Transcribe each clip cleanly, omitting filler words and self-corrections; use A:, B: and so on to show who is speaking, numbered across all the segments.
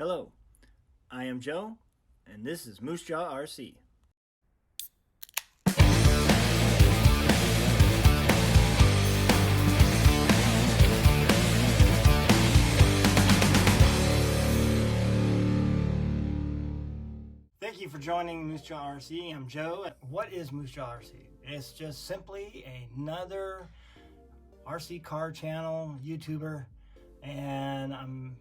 A: Hello, I am Joe, and this is Moose Jaw RC. Thank you for joining Moose Jaw RC. I'm Joe. What is Moose Jaw RC? It's just simply another RC car channel, YouTuber, and I'm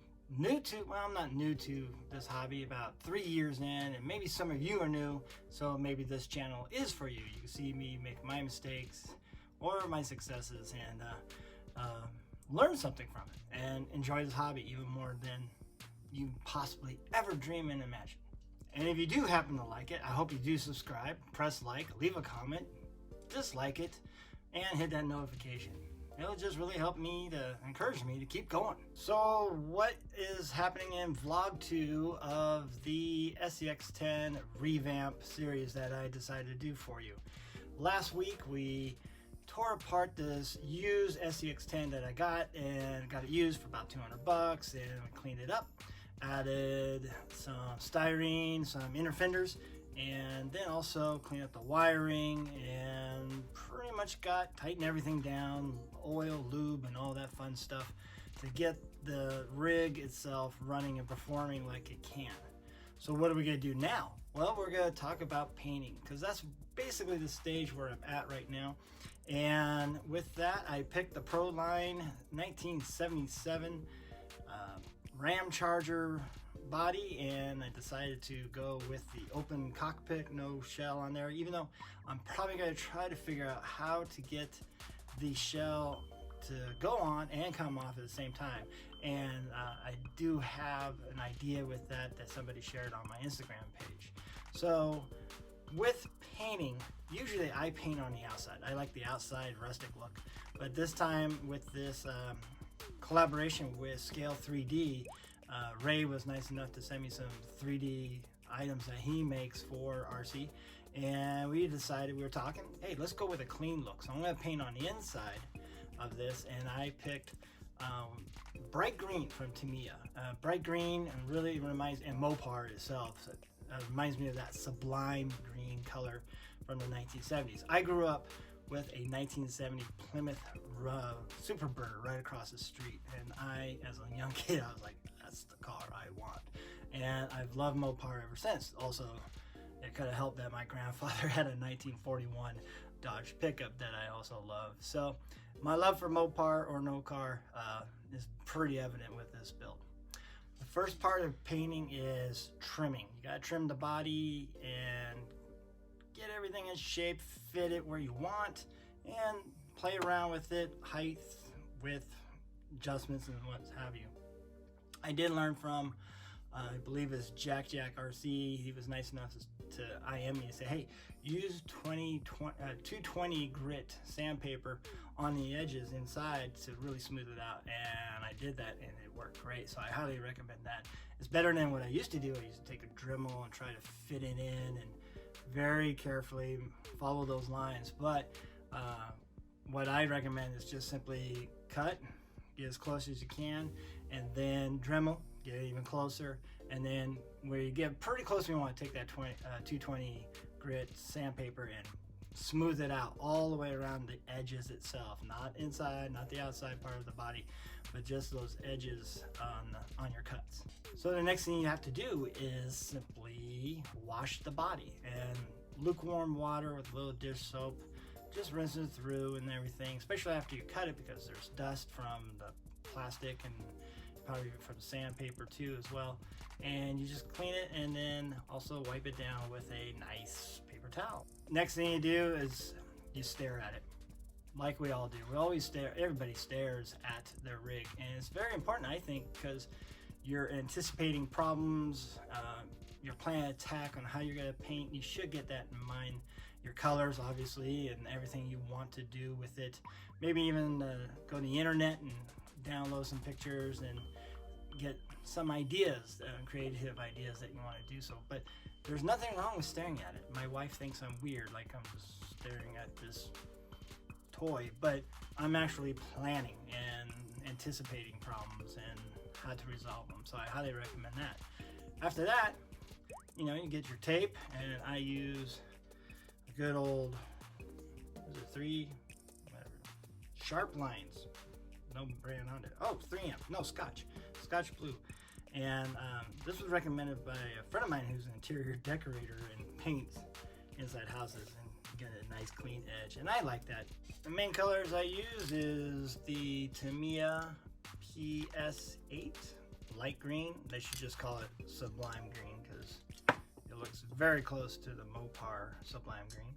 A: not new to this hobby, about 3 years in, and maybe some of you are new, so maybe this channel is for you. You can see me make my mistakes or my successes and learn something from it and enjoy this hobby even more than you possibly ever dream and imagine. And if you do happen to like it, I hope you do subscribe, press like, leave a comment, dislike it, and hit that notification. It'll just really help me to encourage me to keep going. So what is happening in vlog 2 of the SCX10 revamp series that I decided to do for you? Last week we tore apart this used SCX10 that I got it used for about 200 bucks, and we cleaned it up, added some styrene, some inner fenders, and then also clean up the wiring and pretty much tighten everything down, oil, lube, and all that fun stuff to get the rig itself running and performing like it can. So what are we going to do now? Well, we're going to talk about painting, because that's basically the stage where I'm at right now. And with that, I picked the Proline 1977 Ramcharger body, and I decided to go with the open cockpit, no shell on there, even though I'm probably going to try to figure out how to get the shell to go on and come off at the same time. And I do have an idea with that somebody shared on my Instagram page. So with painting, usually I paint on the outside. I like the outside rustic look, but this time with this collaboration with Scale 3D, Ray was nice enough to send me some 3D items that he makes for RC, and we decided, we were talking, hey, let's go with a clean look. So I'm going to paint on the inside of this, and I picked bright green from Tamiya. Bright green, and really reminds, and Mopar itself, so reminds me of that sublime green color from the 1970s. I grew up with a 1970 Plymouth Superbird right across the street, and I, as a young kid, I was like, that's the car I want. And I've loved Mopar ever since. Also, it could have helped that my grandfather had a 1941 Dodge pickup that I also love. So my love for Mopar or no car is pretty evident with this build. The first part of painting is trimming. You gotta trim the body and get everything in shape, fit it where you want, and play around with it, height, width, adjustments, and what have you. I did learn from, I believe it's Jack RC. He was nice enough to IM me and say, hey, use 220 grit sandpaper on the edges inside to really smooth it out. And I did that, and it worked great. So I highly recommend that. It's better than what I used to do. I used to take a Dremel and try to fit it in and very carefully follow those lines. But what I recommend is just simply cut, get as close as you can, and then Dremel, get it even closer, and then where you get pretty close, you want to take that 220 grit sandpaper and smooth it out all the way around the edges itself, not inside, not the outside part of the body, but just those edges on your cuts. So the next thing you have to do is simply wash the body, and lukewarm water with a little dish soap, just rinse it through and everything, especially after you cut it, because there's dust from the plastic and probably from sandpaper too as well. And you just clean it, and then also wipe it down with a nice paper towel. Next thing you do is you stare at it, like we all do. We always stare, everybody stares at their rig, and it's very important, I think, because you're anticipating problems, you're planning an attack on how you're going to paint. You should get that in mind. Your colors, obviously, and everything you want to do with it. Maybe even go to the internet and download some pictures and get some ideas, creative ideas that you want to do so. But there's nothing wrong with staring at it. My wife thinks I'm weird, like I'm just staring at this toy, but I'm actually planning and anticipating problems and how to resolve them. So I highly recommend that. After that, you know, you get your tape, and I use a good old, is it 3, whatever, Sharp Lines, no brand on it. Oh, 3M, no, Scotch Blue. And this was recommended by a friend of mine who's an interior decorator and paints inside houses and get a nice clean edge, and I like that. The main colors I use is the Tamiya PS8 light green. They should just call it Sublime Green because it looks very close to the Mopar Sublime Green.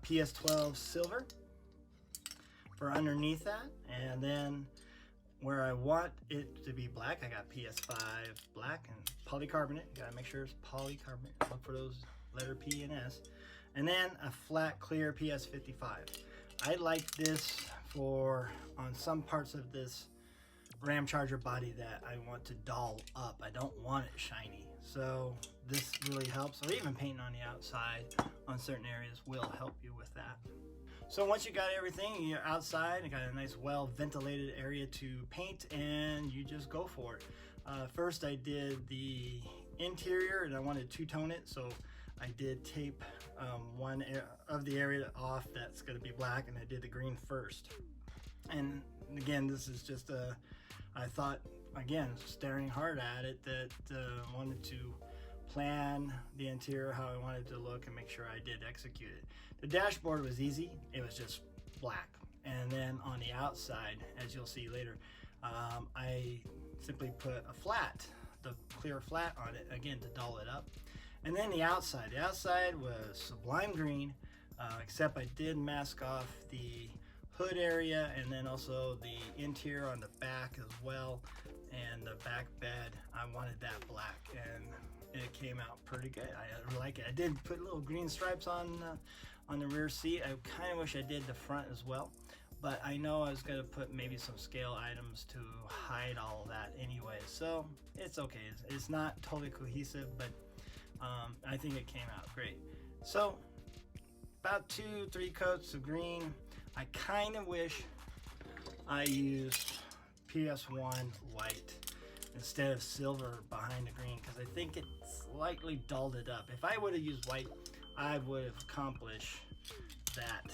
A: PS12 Silver for underneath that, and then where I want it to be black, I got PS5 black and polycarbonate. You gotta make sure it's polycarbonate. Look for those letter P and S. And then a flat clear PS55. I like this for on some parts of this Ramcharger body that I want to doll up. I don't want it shiny. So this really helps, or even painting on the outside on certain areas will help you with that. So once you got everything, you're outside and got a nice well ventilated area to paint, and you just go for it. First I did the interior, and I wanted to two-tone it, so I did tape one of the area off that's going to be black, and I did the green first. And again, this is just I thought, again, staring hard at it, that wanted to plan the interior how I wanted it to look and make sure I did execute it. The dashboard was easy. It was just black. And then on the outside, as you'll see later, I simply put a flat, the clear flat on it, again, to dull it up. And then the outside was Sublime Green, except I did mask off the hood area and then also the interior on the back as well. And the back bed, I wanted that black, and it came out pretty good. I like it. I did put little green stripes on the rear seat. I kind of wish I did the front as well, but I know I was going to put maybe some scale items to hide all of that anyway, so it's okay. It's not totally cohesive, but I think it came out great. So about 2-3 coats of green. I kind of wish I used PS1 white instead of silver behind the green, because I think it slightly dulled it up. If I would have used white, I would have accomplished that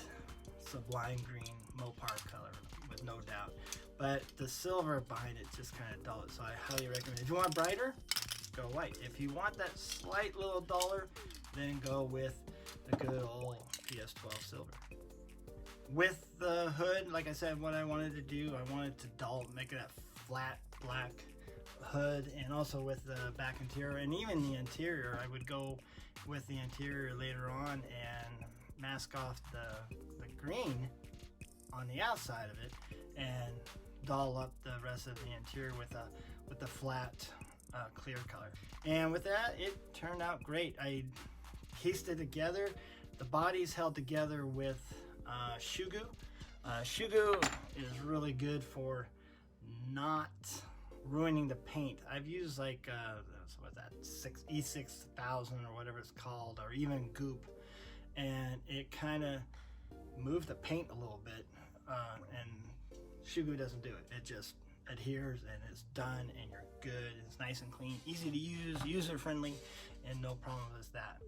A: Sublime Green Mopar color with no doubt. But the silver behind it just kind of dulled it, so I highly recommend it. If you want brighter, go white. If you want that slight little duller, then go with the good old PS12 silver. With the hood, like I said, what I wanted to do, I wanted to make it a flat black hood, and also with the back interior and even the interior, I would go with the interior later on and mask off the green on the outside of it and doll up the rest of the interior with a flat clear color. And with that, it turned out great. I pieced it together. The body's held together with shoe goo. Shoe goo is really good for not ruining the paint. I've used like what's that, E6000 or whatever it's called, or even Goop, and it kind of moved the paint a little bit, and shoe goo doesn't do it. It just adheres and it's done, and you're good. It's nice and clean, easy to use, user friendly, and no problem with that.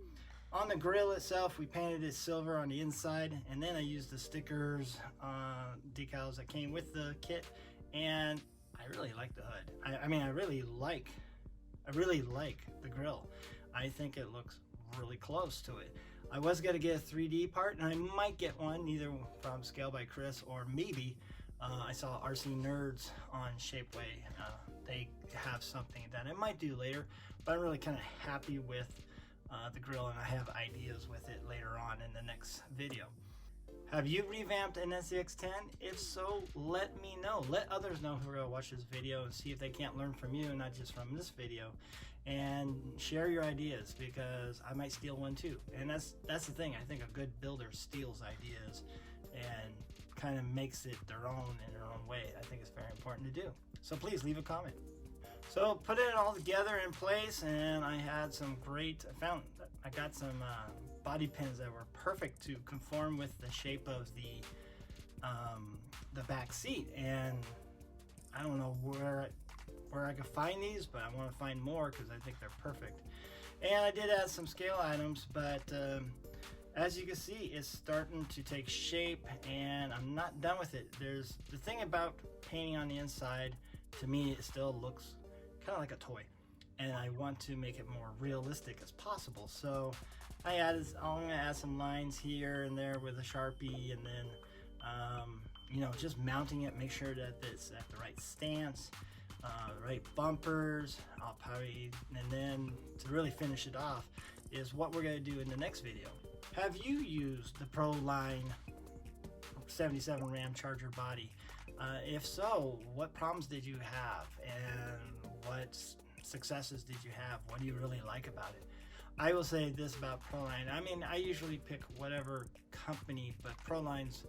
A: On the grill itself, we painted it silver on the inside, and then I used the stickers, decals that came with the kit, and I really like the hood. I mean, I really like the grill. I think it looks really close to it. I was gonna get a 3D part, and I might get one either from Scale by Chris, or maybe I saw RC Nerds on Shapeway. They have something that I might do later, but I'm really kind of happy with the grill, and I have ideas with it later on in the next video. Have you revamped an SCX10? If so, let me know. Let others know who are going to watch this video and see if they can't learn from you and not just from this video. And share your ideas, because I might steal one too. And that's the thing. I think a good builder steals ideas and kind of makes it their own in their own way. I think it's very important to do. So please leave a comment. So put it all together in place, and I had some great, I got some body pins that were perfect to conform with the shape of the back seat. And I don't know where I could find these, but I want to find more because I think they're perfect. And I did add some scale items, but as you can see, it's starting to take shape, and I'm not done with it. There's the thing about painting on the inside, to me it still looks kind of like a toy, and I want to make it more realistic as possible. So I'm gonna add some lines here and there with a Sharpie, and then you know, just mounting it, make sure that it's at the right stance, right bumpers. I'll probably, and then to really finish it off is what we're gonna do in the next video. Have you used the Pro Line 77 Ramcharger body? If so, what problems did you have, and what successes did you have? What do you really like about it? I will say this about Pro Line. I mean, I usually pick whatever company, but Pro Line's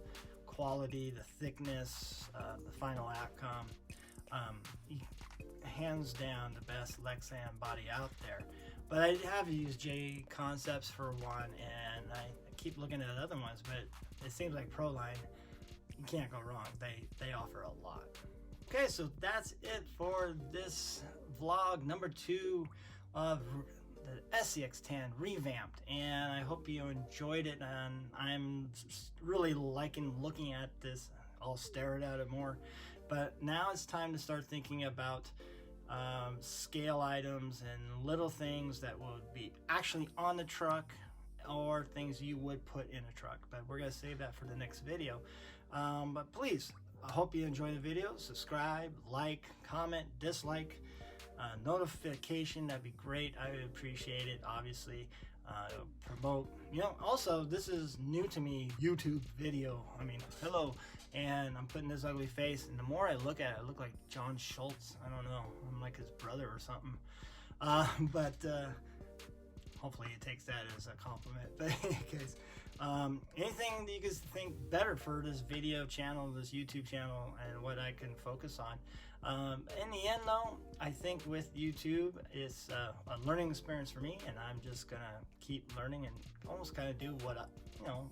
A: quality, the thickness, the final outcome, hands down the best lexan body out there. But I have used J Concepts for one, and I keep looking at other ones, but it seems like Pro Line, you can't go wrong. They offer a lot. Okay, so that's it for this vlog number 2 of the SCX10 revamped, and I hope you enjoyed it. And I'm really liking looking at this. I'll stare at it more, but now it's time to start thinking about scale items and little things that would be actually on the truck, or things you would put in a truck, but we're gonna save that for the next video. But please, I hope you enjoy the video. Subscribe, like, comment, dislike, notification, that'd be great. I would appreciate it. Obviously, promote, you know, also this is new to me, YouTube video. I mean, hello. And I'm putting this ugly face, and the more I look at it, I look like John Schultz. I don't know, I'm like his brother or something. But hopefully it takes that as a compliment. But in any case, anything that you guys think better for this video channel, this YouTube channel, and what I can focus on. In the end though, I think with YouTube, it's a learning experience for me, and I'm just gonna keep learning and almost kind of do what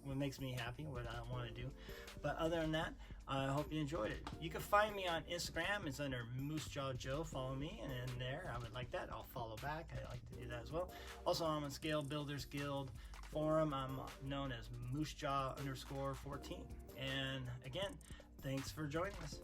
A: what makes me happy, what I want to do. But other than that, I hope you enjoyed it. You can find me on Instagram. It's under Moose Jaw Joe. Follow me, and in there, I would like that. I'll follow back. I like to do that as well. Also, I'm on Scale Builders Guild forum. I'm known as Moose Jaw _14. And again, thanks for joining us.